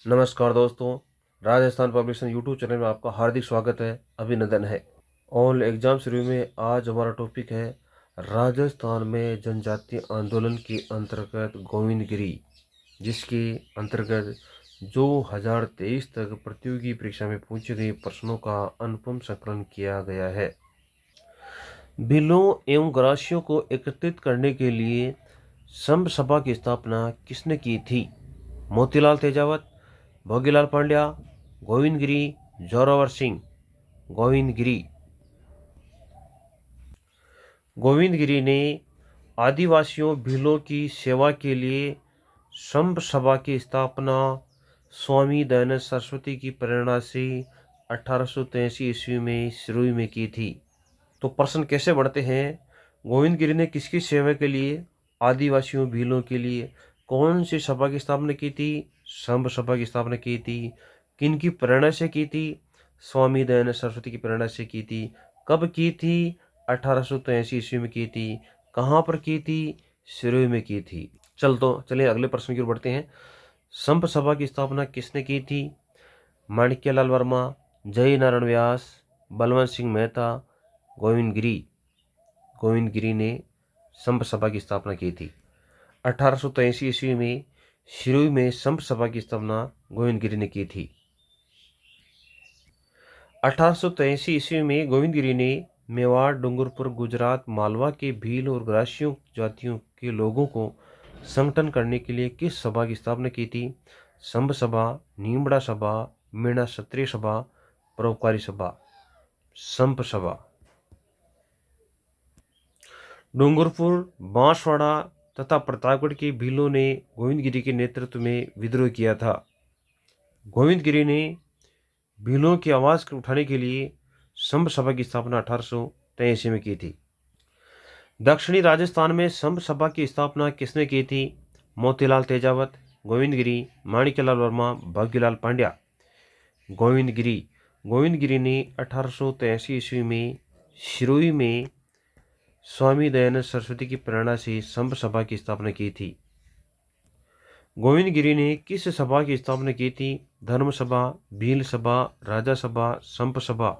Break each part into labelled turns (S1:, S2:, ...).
S1: नमस्कार दोस्तों, Rajasthan publication YouTube channel में आपका हार्दिक स्वागत है, अभिनंदन है। ऑल एग्जाम्स रिव्यू में आज हमारा टॉपिक है राजस्थान में जनजातीय आंदोलन के अंतर्गत गोविंदगिरी, जिसके अंतर्गत 2023 तक प्रतियोगी परीक्षा में पूछे गए प्रश्नों का अनुपम संकलन किया गया है। बिलों एवं ग्रासियों को एकत्रित करने के लिए संघ सभा की स्थापना किसने की थी? मोतीलाल तेजावत, भोगीलाल पांड्या, गोविंदगिरी, जोरावर सिंह। गोविंदगिरी। गोविंदगिरी ने आदिवासियों भीलों की सेवा के लिए संघ सभा की स्थापना स्वामी दयानंद सरस्वती की प्रेरणा से 1883 ईस्वी में शुरू में की थी। तो प्रश्न कैसे बढ़ते हैं? गोविंदगिरी ने किसकी सेवा के लिए, आदिवासियों भीलों के लिए कौन सी सभा की स्थापना की थी? संघ सभा की स्थापना की थी। किन की प्रेरणा से की थी? स्वामी दयानंद सरस्वती की प्रेरणा से की थी। कब की थी? 1883 ईस्वी में की थी। कहाँ पर की थी? सिरोही में की थी। चलिए अगले प्रश्न की ओर बढ़ते हैं। संघ सभा की स्थापना किसने की थी? माणिक्यलाल वर्मा, जय नारायण व्यास, बलवंत सिंह मेहता, गोविंदगिरी। गोविंदगिरी ने संघ सभा की स्थापना की थी। 1883 ईस्वी में सिरोही में संघ सभा की स्थापना गोविंदगिरी ने की थी। 1883 ईस्वी में गोविंदगिरी ने मेवाड़, डूंगरपुर, गुजरात, मालवा के भील और ग्रासियों जातियों के लोगों को संगठन करने के लिए किस सभा की स्थापना की थी? संघ सभा, नीमड़ा सभा, मीणा क्षत्रिय सभा, परोपकारी सभा। संघ सभा। डूंगरपुर, बांसवाड़ा तथा प्रतापगढ़ के भीलों ने गोविंदगिरी के नेतृत्व में विद्रोह किया था। गोविंदगिरी ने भीलों की आवाज़ उठाने के लिए संघ सभा की स्थापना 1883 में की थी। दक्षिणी राजस्थान में संघ सभा की स्थापना किसने की थी? मोतीलाल तेजावत, गोविंदगिरी, माणिक्यलाल वर्मा, भोगीलाल पांड्या। गोविंदगिरी। गोविंदगिरी ने 1883 ईस्वी में सिरोही में स्वामी दयानंद सरस्वती की प्रेरणा से संघ सभा की स्थापना की थी। गोविंदगिरी ने किस सभा की स्थापना की थी? धर्म सभा, भील सभा, राजा सभा, संप सभा।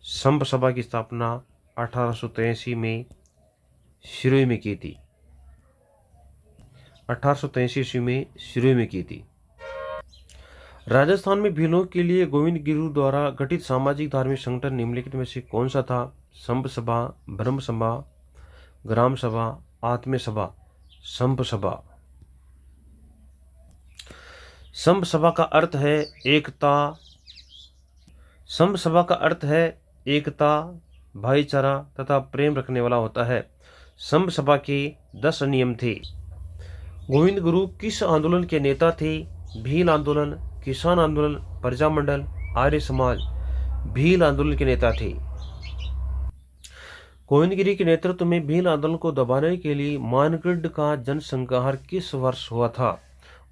S1: संप सभा की स्थापना 1883 में सिरोही में की थी। 1883 ईस्वी में सिरोही में की थी। राजस्थान में भीलों के लिए गोविंदगिरी द्वारा गठित सामाजिक धार्मिक संगठन निम्नलिखित में से कौन सा था? संप सभा, ब्रह्म सभा, ग्राम सभा, आत्म्य सभा। संप सभा। संघ सभा का अर्थ है एकता। संघ सभा का अर्थ है एकता, भाईचारा तथा प्रेम रखने वाला होता है। संघ सभा के 10 नियम थे। गोविंद गुरु किस आंदोलन के नेता थे? भील आंदोलन, किसान आंदोलन, प्रजामंडल, आर्य समाज। भील आंदोलन के नेता थे। गोविंदगिरी के नेतृत्व में भील आंदोलन को दबाने के लिए मानगढ़ का जनसंहार किस वर्ष हुआ था?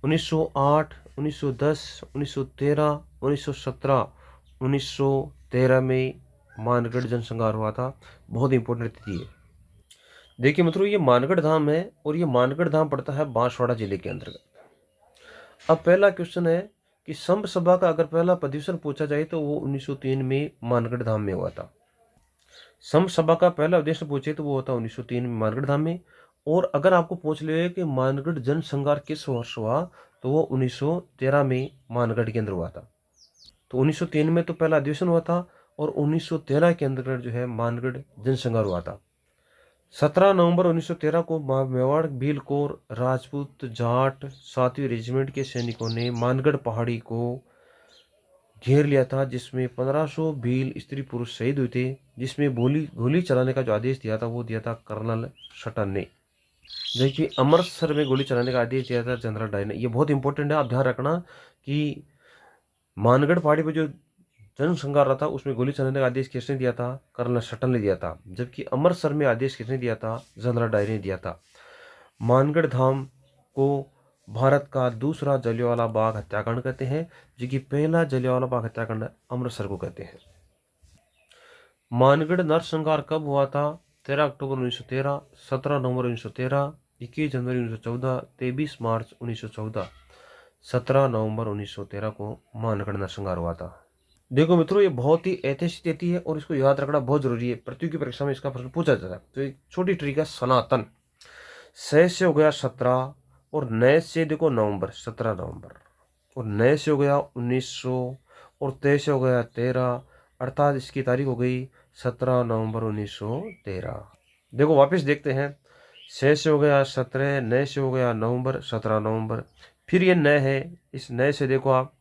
S1: 1908, 1910, 1913, 1917। 1913 में मानगढ़ जनसंहार हुआ था। बहुत इंपॉर्टेंट तिथि है। देखिए मित्रों, ये मानगढ़ धाम है और ये मानगढ़ धाम पड़ता है बांसवाड़ा जिले के अंतर्गत। अब पहला क्वेश्चन है कि संघ सभा का अगर पहला अधिवेशन पूछा जाए तो वो 1903 में मानगढ़ धाम में हुआ था। संघ सभा का पहला उद्देश्य पूछे तो वो होता 1903 में मानगढ़ धाम में। और अगर आपको पूछ ले कि मानगढ़ जनसंहार किस वर्ष हुआ तो वो 1913 में मानगढ़ के अंदर हुआ था। तो 1903 में तो पहला अधिवेशन हुआ था और 1913 के अंदर जो है मानगढ़ जनसंहार हुआ था। 17 नवंबर 1913 को मेवाड़, भील कोर, राजपूत, जाट 7वीं रेजिमेंट के सैनिकों ने मानगढ़ पहाड़ी को घेर लिया था, जिसमें 1500 भील स्त्री पुरुष शहीद हुए थे। जिसमें गोली चलाने का जो आदेश दिया था वो दिया था कर्नल सटन ने, जबकि अमृतसर में गोली चलाने का आदेश दिया था जनरल डायर ने। ये बहुत इंपॉर्टेंट है, आप ध्यान रखना कि मानगढ़ पहाड़ी पर जो जनसंहार रहा था उसमें गोली चलाने का आदेश किसने दिया था? कर्नल सटन ने दिया था। जबकि अमृतसर में आदेश किसने दिया था? जनरल डायर ने दिया था। मानगढ़ धाम को भारत का दूसरा जलियांवाला बाग हत्याकांड कहते हैं, जो कि पहला जलियांवाला बाग हत्याकांड अमृतसर को कहते हैं। मानगढ़ नरसंहार कब हुआ था? 13 अक्टूबर 1913, 17 नवंबर 1913, 21 जनवरी 1914, 23 मार्च 1914। 17 नवंबर 1913 को मानगढ़ नरसंहार हुआ था। देखो मित्रों, ये बहुत ही ऐतिहासिक तिथि है और इसको याद रखना बहुत जरूरी है। प्रतियोगी परीक्षा में इसका प्रश्न पूछा जाता है। तो एक छोटी ट्रिक है, सनातन से हो गया 17 और नए से देखो नवंबर 17 नवंबर और नए से हो गया 1900 और तय से हो गया 13, अर्थात इसकी तारीख हो गई 17 नवंबर 1913। देखो वापस देखते हैं, से हो गया 17, नए से हो गया नवंबर 17 नवंबर, फिर ये नए है, इस नए से देखो आप,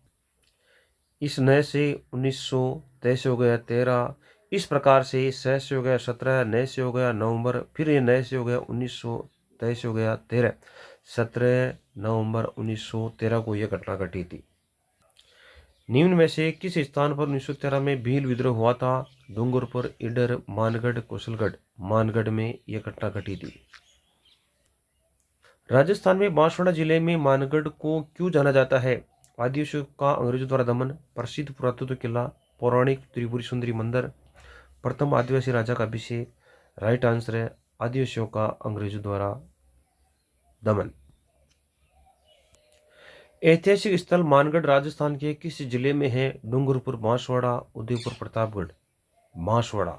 S1: इस नए से 1900, तय से हो गया 13, इस प्रकार से से हो गया 17, नए से हो गया नवंबर, फिर ये नए से हो गया 1900, तय से हो गया 13। 17 नवंबर 1913 को यह घटना घटी थी। निम्न में से किस स्थान पर 1913 में भील विद्रोह हुआ था? डूंगरपुर, ईडर, मानगढ़, कुशलगढ़। मानगढ़ में यह घटना घटी थी। राजस्थान में बांसवाड़ा जिले में मानगढ़ को क्यों जाना जाता है? आदिवासियों का अंग्रेजों द्वारा दमन, प्रसिद्ध पुरातत्व किला, पौराणिक त्रिपुरी सुंदरी मंदिर, प्रथम आदिवासी राजा का अभिषेक। राइट आंसर है आदिवासियों का अंग्रेजों द्वारा दमन। ऐतिहासिक स्थल मानगढ़ राजस्थान के किस जिले में है? डूंगरपुर, बांसवाड़ा, उदयपुर, प्रतापगढ़। बांसवाड़ा।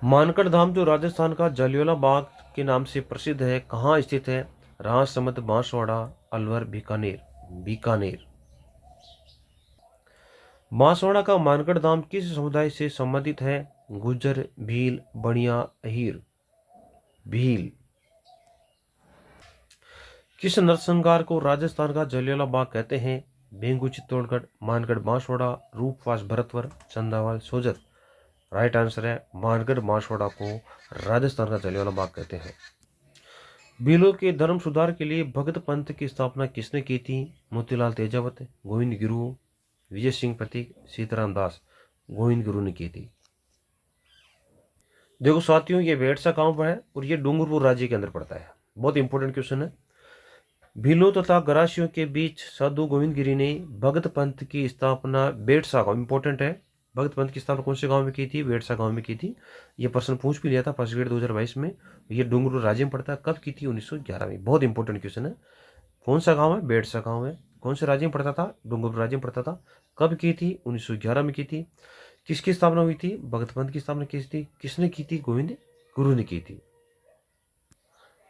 S1: मानगढ़ धाम जो राजस्थान का जलियांवाला बाग के नाम से प्रसिद्ध है, कहाँ स्थित है? राजसमंद, बांसवाड़ा, अलवर, बीकानेर। बीकानेर। बांसवाड़ा का मानगढ़ धाम किस समुदाय से संबंधित है? गुज्जर, भील, बनिया, अहीर। भील। किस नरसंहार को राजस्थान का जलियांवाला बाग कहते हैं? भेंगू, चित्तौड़गढ़, मानगढ़, बांसवाड़ा, रूपवास, भरतवर, चंदावाल, सोजत। राइट आंसर है मानगढ़ बांसवाड़ा को राजस्थान का जलियांवाला बाग कहते हैं। भीलों के धर्म सुधार के लिए भगत पंथ की स्थापना किसने की थी? मोतीलाल तेजावत, गोविंद गिरु, विजय सिंह प्रतीक, सीताराम दास। गोविंद गुरु ने की थी। देखो साथियों, ये बेड़सा गांव है और ये डूंगरपुर राज्य के अंदर पड़ता है। बहुत इंपॉर्टेंट क्वेश्चन है। भीलों तथा गरासियों के बीच साधु गोविंद गिरी ने भगत पंथ की स्थापना बेड़सा गांव, इंपॉर्टेंट है, भगत पंथ की स्थापना कौन से गांव में की थी? बेड़सा गांव में की थी। ये प्रश्न पूछ भी लिया था फर्स्ट ग्रेड 2022 में। ये डूंगरपुर राज्य में पड़ता है। कब की थी? 1911 में। बहुत इंपॉर्टेंट क्वेश्चन है। कौन सा गांव है? बेड़सा गांव है। कौन से राज्य में पड़ता था? डूंगरपुर राज्य में पड़ता था। कब की थी? 1911 में की थी। किसकी स्थापना हुई थी? भगत पंथ की स्थापना की थी। किसने की थी? गोविंद गुरु ने की थी।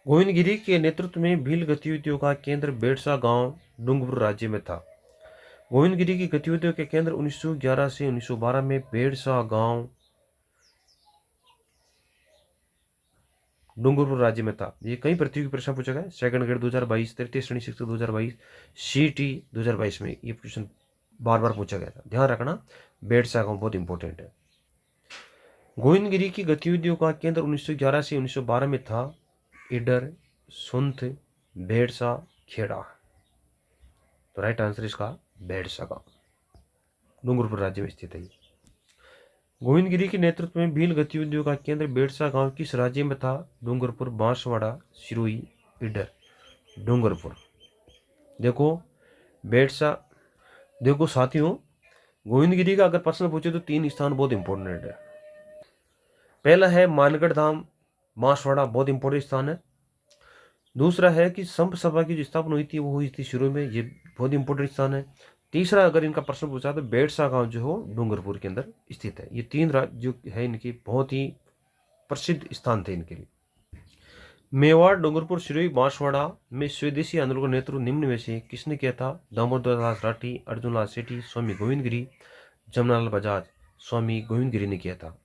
S1: गोविंद गिरी के नेतृत्व में भील गतिविधियों का केंद्र बेड़सा गांव डूंगरपुर राज्य में था। गोविंद गिरी की गतिविधियों के केंद्र 1911 से 1912 में बेड़सा गांव डूंगरपुर राज्य में था। ये कई प्रतियोगी प्रश्न पूछा गया। सेकंड ग्रेड 2022, तृतीय श्रेणी शिक्षक 2022, सीटी 2022 में ये क्वेश्चन बार बार पूछा गया था। ध्यान रखना, बेड़सा गांव बहुत इंपॉर्टेंट है। गोविंद गिरी की गतिविधियों का केंद्र 1911 से 1912 में था। ईडर, सुंथ, बेड़सा, खेड़ा। तो राइट आंसर इसका बेड़सा गांव डूंगरपुर राज्य में स्थित है। गोविंद गिरी के नेतृत्व में भील गतिविधियों का केंद्र बेड़सा गांव किस राज्य में था? डूंगरपुर, बांसवाड़ा, सिरोही, ईडर। डूंगरपुर। देखो बेड़सा। देखो साथियों, गोविंद गिरी का अगर प्रश्न पूछे तो 3 स्थान बहुत इंपॉर्टेंट है। पहला है मानगढ़ धाम, बांसवाड़ा, बहुत इंपॉर्टेंट स्थान है। दूसरा है कि संप सभा की जो स्थापना हुई थी वो हुई थी शुरू में, ये बहुत इंपॉर्टेंट स्थान है। तीसरा अगर इनका प्रश्न पूछा तो बेड़सा गांव जो हो डूंगरपुर के अंदर स्थित है। ये 3 राज्य जो है इनकी बहुत ही प्रसिद्ध स्थान थे इनके लिए। मेवाड़, डूंगरपुर, सिरोही, बांसवाड़ा में स्वदेशी आंदोलन का नेतृत्व निम्न में से किसने किया था? दामोदर दास राठी, अर्जुन लाल सेठी, स्वामी गोविंद गिरी, जमनालाल बजाज। स्वामी गोविंद गिरी ने किया था।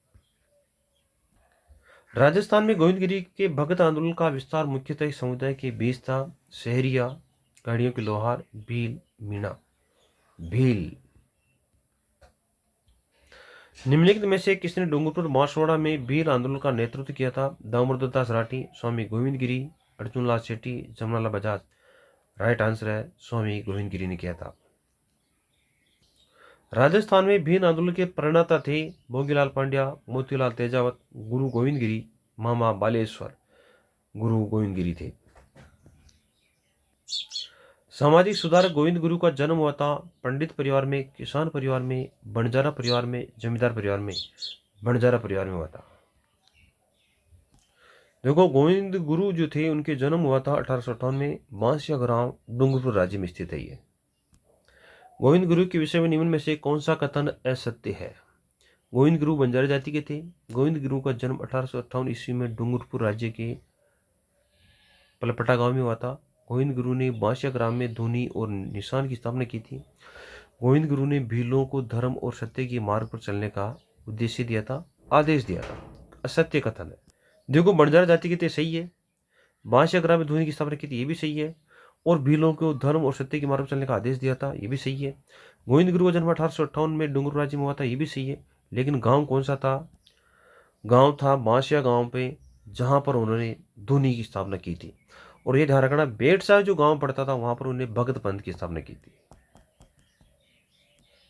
S1: राजस्थान में गोविंद गिरी के भगत आंदोलन का विस्तार मुख्यतः समुदाय के बीच था। शहरिया, गाड़ियों के लोहार, भील, मीणा। भील। निम्नलिखित में से किसने डूंगरपुर बांसवाड़ा में भील आंदोलन का नेतृत्व किया था? दामोदर दास राठी, स्वामी गोविंद गिरी, अर्जुन लाल सेठी, जमनालाल बजाज। राइट आंसर है स्वामी गोविंद गिरी ने किया था। राजस्थान में भील आंदोलन के प्रणेता थे भोगीलाल पांड्या, मोतीलाल तेजावत, गुरु गोविंद गिरी, मामा बालेश्वर। गुरु गोविंद गिरी थे। सामाजिक सुधारक गोविंद गुरु का जन्म हुआ था पंडित परिवार में, किसान परिवार में, बंजारा परिवार में, जमींदार परिवार में। बंजारा परिवार में हुआ था। देखो, गोविंद गुरु जो थे उनके जन्म हुआ था 1858 में, बांसिया ग्राम डूंगरपुर राज्य में स्थित है ये। गोविंद गुरु के विषय में निम्न में से कौन सा कथन असत्य है? गोविंद गुरु बंजारा जाति के थे। गोविंद गुरु का जन्म 1858 ईस्वी में डूंगरपुर राज्य के पलपटा गांव में हुआ था। गोविंद गुरु ने बांसिया ग्राम में धुनी और निशान की स्थापना की थी। गोविंद गुरु ने भीलों को धर्म और सत्य के मार्ग पर चलने का उद्देश्य दिया था, आदेश दिया था। असत्य कथन है। देखो, बंजारा जाति के थे, सही है। बांसिया ग्राम में धुनी की स्थापना की थी, ये भी सही है। और भीलों को धर्म और सत्य के मार्ग पर चलने का आदेश दिया था, ये भी सही है। गोविंद गुरु का जन्म 1858 में डूंगरपुर राज्य में हुआ था, ये भी सही है। लेकिन गांव कौन सा था? गांव था बांसिया गांव पे, जहां पर उन्होंने धुनी की स्थापना की थी। और ये ध्यान रखना, बेटसा जो गांव पड़ता था वहां पर उन्होंने भगत पंथ की स्थापना की थी।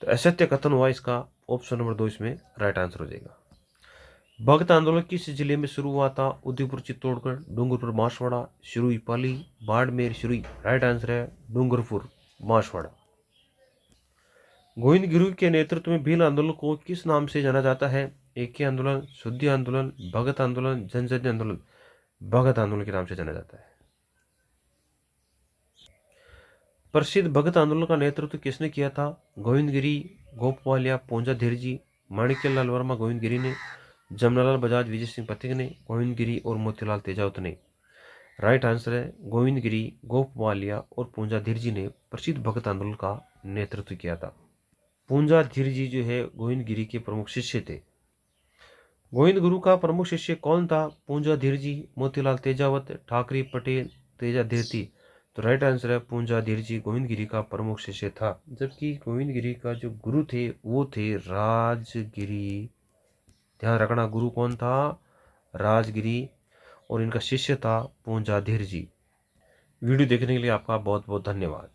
S1: तो असत्य कथन हुआ इसका ऑप्शन नंबर 2 इसमें राइट आंसर हो जाएगा। भगत आंदोलन किस जिले में शुरू हुआ था? उदयपुर, चित्तौड़गढ़, डूंगरपुर, बांसवाड़ा, सिरुई, पाली, बाड़मेर, सिरुई। राइट आंसर है डूंगरपुर, बांसवाड़ा। गोविंद गुरु के नेतृत्व में भील आंदोलन को किस नाम से जाना जाता है? एके आंदोलन, शुद्धि आंदोलन, भगत आंदोलन, जनजाति आंदोलन। भगत आंदोलन के नाम से जाना जाता है। प्रसिद्ध भगत आंदोलन का नेतृत्व किसने किया था? गोविंद गिरी, गोपवालिया, पोंजा धीरजी, माणिक्यलाल वर्मा गोविंद गिरी ने, जमनालाल बजाज, विजय सिंह पथिक ने, गोविंद गिरी और मोतीलाल तेजावत ने। राइट आंसर है गोविंद गिरी, गोपवालिया और पूंजा धीरजी ने प्रसिद्ध भगत आंदोलन का नेतृत्व किया था। पूंजा धीरजी जो है गोविंद गिरी के प्रमुख शिष्य थे। गोविंद गुरु का प्रमुख शिष्य कौन था? पूंजा धीरजी, मोतीलाल तेजावत, ठाकरे पटेल, तेजा धीरती। तो राइट आंसर है पूंजा धीरजी गोविंद गिरी का प्रमुख शिष्य था। जबकि गोविंद गिरी का जो गुरु थे वो थे राजगिरी। ध्यान रखना, गुरु कौन था? राजगिरी। और इनका शिष्य था पूंजा धीरजी। वीडियो देखने के लिए आपका बहुत बहुत धन्यवाद।